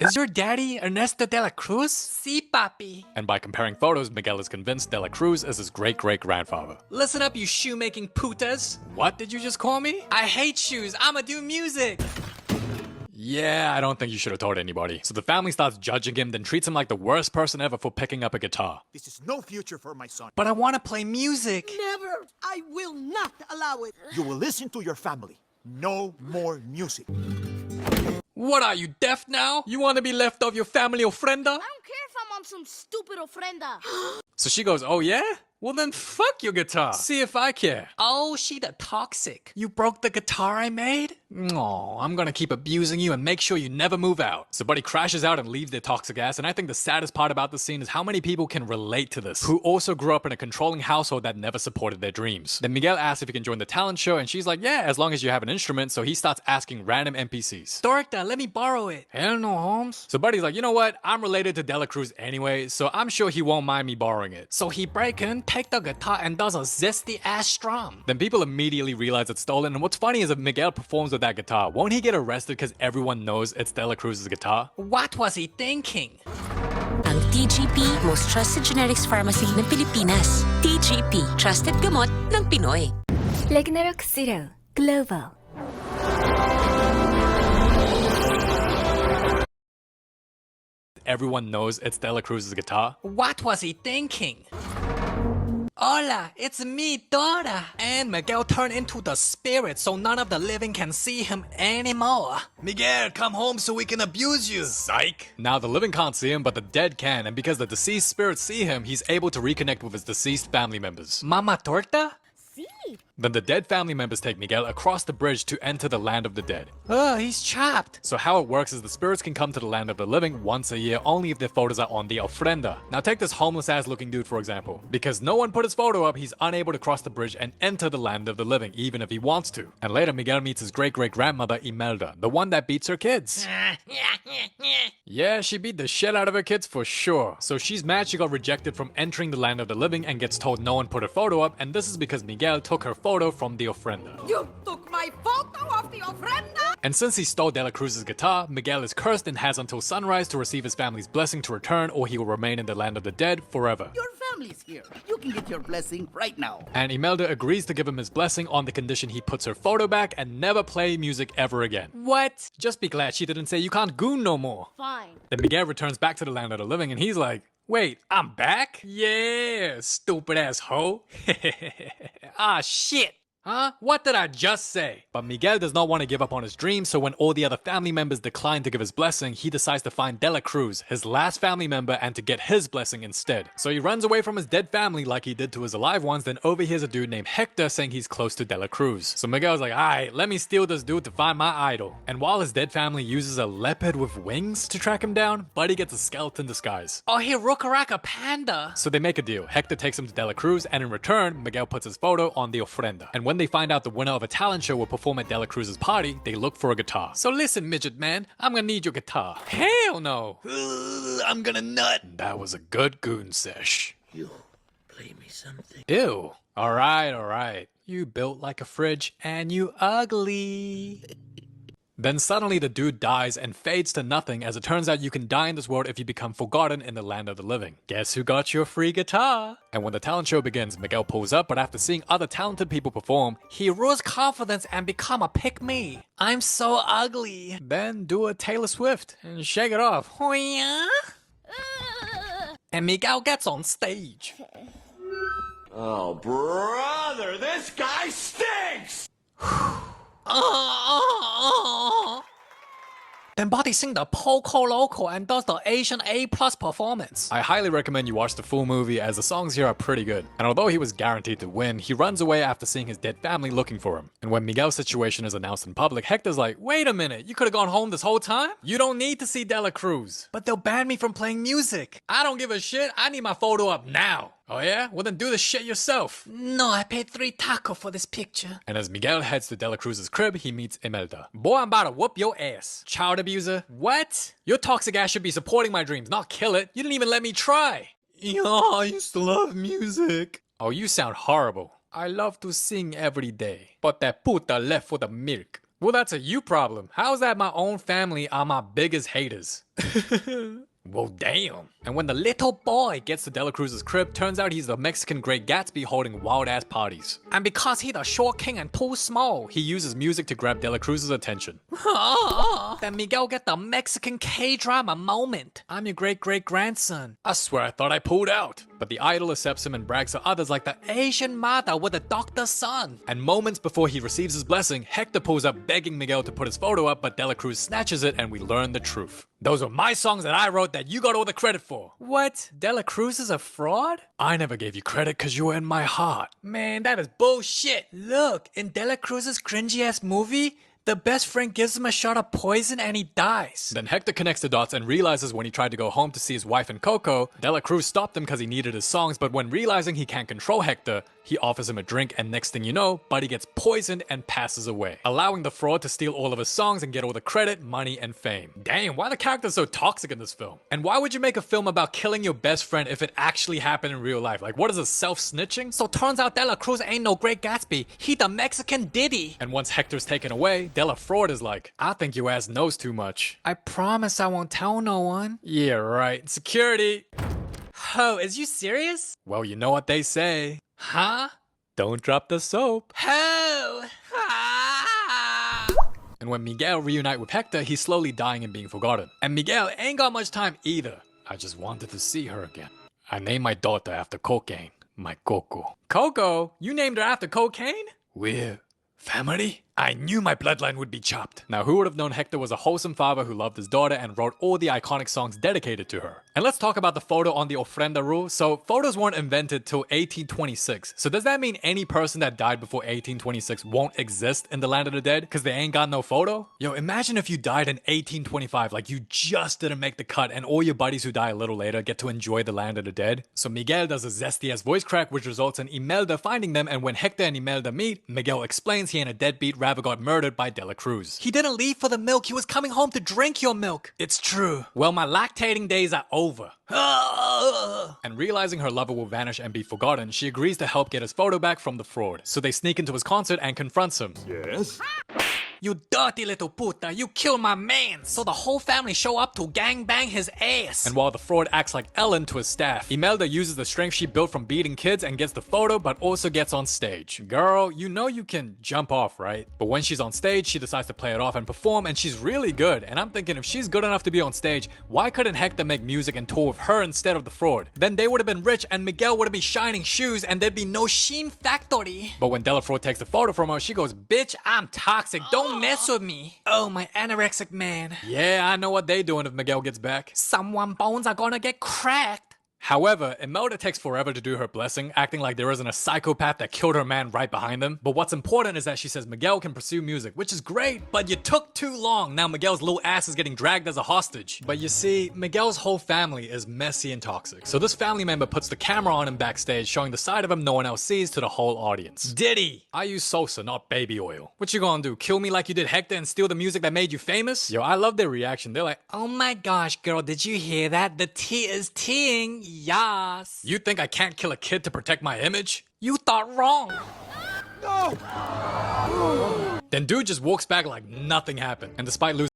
Is your daddy Ernesto de la Cruz? Si, papi. And by comparing photos, Miguel is convinced de la Cruz is his great-great-grandfather. Listen up, you shoemaking putas. What did you just call me? I hate shoes. I'ma do music. Yeah, I don't think you should have told anybody. So the family starts judging him, then treats him like the worst person ever for picking up a guitar. This is no future for my son. But I want to play music. Never! I will not allow it! You will listen to your family. No more music. What are you, deaf now? You want to be left off your family ofrenda? I don't care if I'm on some stupid ofrenda. So she goes, oh yeah? Well then fuck your guitar. See if I care. Oh, she the toxic. You broke the guitar I made? Oh, I'm gonna keep abusing you and make sure you never move out. So Buddy crashes out and leaves their toxic ass, and I think the saddest part about this scene is how many people can relate to this, who also grew up in a controlling household that never supported their dreams. Then Miguel asks if he can join the talent show, and she's like, yeah, as long as you have an instrument, so he starts asking random NPCs. Dorita, let me borrow it. Hell no, Holmes. So Buddy's like, you know what? I'm related to Dela Cruz anyway, so I'm sure he won't mind me borrowing it. So he breaks in, take the guitar, and does a zesty ass strum. Then people immediately realize it's stolen, and what's funny is if Miguel performs with that guitar, won't he get arrested because everyone knows it's Dela Cruz's guitar? What was he thinking? Ang TGP, most trusted genetics pharmacy ng Pilipinas. TGP, trusted gamot ng Pinoy. Ragnarok Zero Global. Everyone knows it's Dela Cruz's guitar. What was he thinking? Hola, it's me, Dora. And Miguel turned into the spirit so none of the living can see him anymore. Miguel, come home so we can abuse you. Psych. Now the living can't see him, but the dead can, and because the deceased spirits see him, he's able to reconnect with his deceased family members. Mama Torta? See? Then the dead family members take Miguel across the bridge to enter the land of the dead. Oh, he's trapped. So how it works is the spirits can come to the land of the living once a year only if their photos are on the ofrenda. Now take this homeless ass looking dude for example. Because no one put his photo up, he's unable to cross the bridge and enter the land of the living even if he wants to. And later Miguel meets his great-great-grandmother Imelda, the one that beats her kids. Yeah, she beat the shit out of her kids for sure. So she's mad she got rejected from entering the land of the living and gets told no one put her photo up, and this is because Miguel took her photo from the ofrenda. You took my photo of the ofrenda? And since he stole Dela Cruz's guitar, Miguel is cursed and has until sunrise to receive his family's blessing to return, or he will remain in the land of the dead forever. Your family's here. You can get your blessing right now. And Imelda agrees to give him his blessing on the condition he puts her photo back and never play music ever again. What? Just be glad she didn't say you can't goon no more. Fine. Then Miguel returns back to the land of the living and he's like, wait, I'm back? Yeah, stupid ass hoe. Ah, shit. Huh? What did I just say? But Miguel does not want to give up on his dream, so when all the other family members decline to give his blessing, he decides to find Dela Cruz, his last family member, and to get his blessing instead. So he runs away from his dead family like he did to his alive ones, then overhears a dude named Hector saying he's close to Dela Cruz. So Miguel's like, alright, let me steal this dude to find my idol. And while his dead family uses a leopard with wings to track him down, Buddy gets a skeleton disguise. Oh, he Rokaraka Panda! So they make a deal. Hector takes him to Dela Cruz, and in return, Miguel puts his photo on the ofrenda. And when they find out the winner of a talent show will perform at Dela Cruz's party, they look for a guitar. So listen, midget man, I'm gonna need your guitar. Hell no! I'm gonna nut! That was a good goon sesh. You play me something. Ew. Alright. You built like a fridge and you ugly. Then suddenly the dude dies and fades to nothing, as it turns out you can die in this world if you become forgotten in the land of the living. Guess who got your free guitar? And when the talent show begins, Miguel pulls up, but after seeing other talented people perform, he loses confidence and become a pick-me. I'm so ugly. Then do a Taylor Swift and shake it off. Oh yeah? And Miguel gets on stage. Oh, brother, this guy stinks! Then Buddy sings the Poco Loco and does the Asian A+ performance. I highly recommend you watch the full movie as the songs here are pretty good. And although he was guaranteed to win, he runs away after seeing his dead family looking for him. And when Miguel's situation is announced in public, Hector's like, wait a minute, you could have gone home this whole time? You don't need to see Dela Cruz. But they'll ban me from playing music. I don't give a shit, I need my photo up now. Oh yeah? Well then do the shit yourself. No, I paid 3 tacos for this picture. And as Miguel heads to Dela Cruz's crib, he meets Imelda. Boy, I'm about to whoop your ass. Child abuser. What? Your toxic ass should be supporting my dreams, not kill it. You didn't even let me try. Yeah, I used to love music. Oh, you sound horrible. I love to sing every day. But that puta left for the milk. Well, that's a you problem. How is that my own family are my biggest haters? Well, damn. And when the little boy gets to Dela Cruz's crib, turns out he's the Mexican Great Gatsby holding wild-ass parties. And because he's the short king and too small, he uses music to grab Dela Cruz's attention. Then Miguel get the Mexican K-drama moment. I'm your great-great-grandson. I swear I thought I pulled out. But the idol accepts him and brags to others like the Asian mother with a doctor's son. And moments before he receives his blessing, Hector pulls up begging Miguel to put his photo up, but Dela Cruz snatches it and we learn the truth. Those are my songs that I wrote that you got all the credit for. What? Dela Cruz is a fraud? I never gave you credit because you were in my heart. Man, that is bullshit. Look, in Dela Cruz's cringy-ass movie, the best friend gives him a shot of poison and he dies. Then Hector connects the dots and realizes when he tried to go home to see his wife and Coco, Dela Cruz stopped him because he needed his songs, but when realizing he can't control Hector, he offers him a drink and next thing you know, Buddy gets poisoned and passes away, allowing the fraud to steal all of his songs and get all the credit, money, and fame. Damn, why are the characters so toxic in this film? And why would you make a film about killing your best friend if it actually happened in real life? Like, what is this, self-snitching? So turns out Dela Cruz ain't no Great Gatsby, he the Mexican Diddy. And once Hector's taken away, Dela Fraud is like, I think your ass knows too much. I promise I won't tell no one. Yeah, right. Security. Ho, is you serious? Well, you know what they say. Huh? Don't drop the soap. Ho! Ah! And when Miguel reunite with Hector, he's slowly dying and being forgotten. And Miguel ain't got much time either. I just wanted to see her again. I named my daughter after cocaine. My Coco. Coco? You named her after cocaine? We're family? I knew my bloodline would be chopped. Now, who would have known Hector was a wholesome father who loved his daughter and wrote all the iconic songs dedicated to her? And let's talk about the photo on the ofrenda rule. So, photos weren't invented till 1826. So does that mean any person that died before 1826 won't exist in the land of the dead because they ain't got no photo? Yo, imagine if you died in 1825, like you just didn't make the cut and all your buddies who die a little later get to enjoy the land of the dead. So Miguel does a zesty ass voice crack which results in Imelda finding them, and when Hector and Imelda meet, Miguel explains he and a deadbeat rather got murdered by Dela Cruz. He didn't leave for the milk, he was coming home to drink your milk. It's true. Well, my lactating days are over. And realizing her lover will vanish and be forgotten, she agrees to help get his photo back from the fraud. So they sneak into his concert and confronts him. Yes? You dirty little puta, you killed my man! So the whole family show up to gangbang his ass! And while the fraud acts like Ellen to his staff, Imelda uses the strength she built from beating kids and gets the photo but also gets on stage. Girl, you know you can jump off, right? But when she's on stage, she decides to play it off and perform, and she's really good. And I'm thinking if she's good enough to be on stage, why couldn't Hector make music and tour with her instead of the fraud? Then they would have been rich and Miguel would have been shining shoes and there'd be no Sheen factory. But when Dela Fraud takes the photo from her, she goes, bitch, I'm toxic, don't mess with me. Oh, my anorexic man. Yeah, I know what they doing if Miguel gets back. Someone bones are gonna get cracked. However, Imelda takes forever to do her blessing, acting like there isn't a psychopath that killed her man right behind them. But what's important is that she says Miguel can pursue music, which is great, but you took too long. Now Miguel's little ass is getting dragged as a hostage. But you see, Miguel's whole family is messy and toxic. So this family member puts the camera on him backstage, showing the side of him no one else sees to the whole audience. Diddy! I use Sosa, not baby oil. What you gonna do, kill me like you did Hector and steal the music that made you famous? Yo, I love their reaction. They're like, oh my gosh, girl, did you hear that? The tea is teeing. Yas. You think I can't kill a kid to protect my image? You thought wrong. No! Then dude just walks back like nothing happened. And despite losing